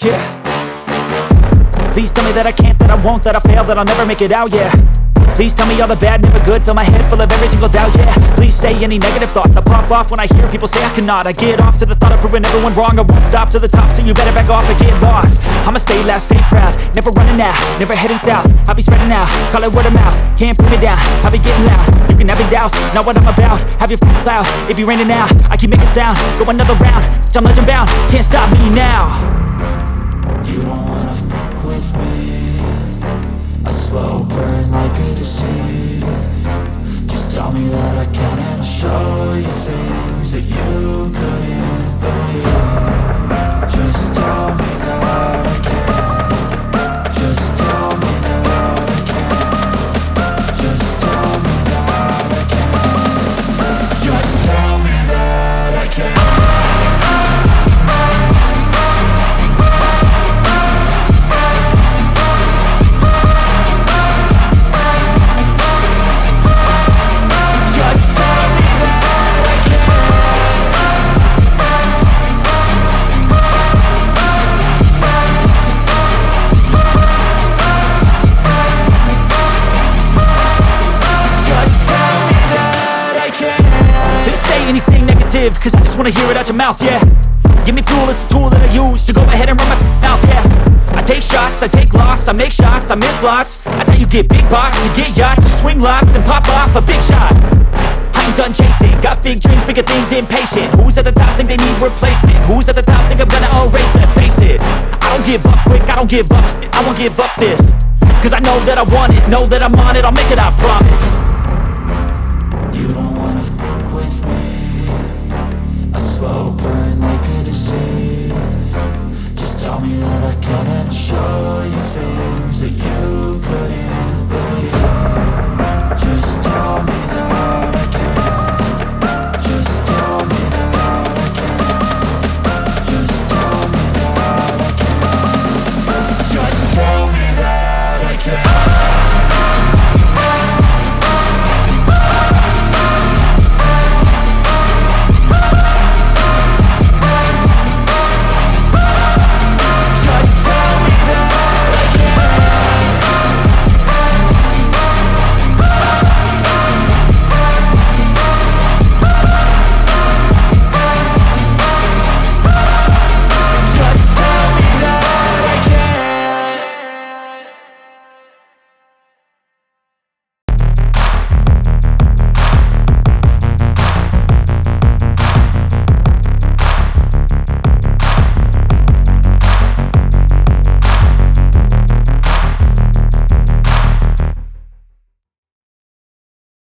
Yeah. Please tell me that I can't, that I won't, that I fail, that I'll never make it out, yeah. Please tell me all the bad, never good, fill my head full of every single doubt, yeah. Please say any negative thoughts, I pop off when I hear people say I cannot. I get off to the thought of proving everyone wrong, I won't stop to the top, so you better back off and get lost. I'ma stay loud, stay proud, never running out, never heading south. I'll be spreading out, call it word of mouth, can't put me down, I'll be getting loud. You can have your doubts, not what I'm about, have your cloud, it be raining now, I keep making sound, go another round, I'm legend bound, can't stop me now. You don't wanna fuck with me, a slow burn like a disease. Just tell me that I can and I'll show you things that you couldn't believe. Just tell me that I can. Just tell me that I can. Just tell me that I can. Just tell me that I can. Cause I just wanna hear it out your mouth, yeah. Give me fuel, it's a tool that I use to go ahead and run my mouth, yeah. I take shots, I take loss, I make shots, I miss lots. That's how you get big box, you get yachts, you swing lots and pop off a big shot. I ain't done chasing, got big dreams, bigger things, impatient. Who's at the top think they need replacement? Who's at the top think I'm gonna erase them? Face it, I don't give up quick, I don't give up, I won't give up this. Cause I know that I want it, know that I'm on it, I'll make it, I promise.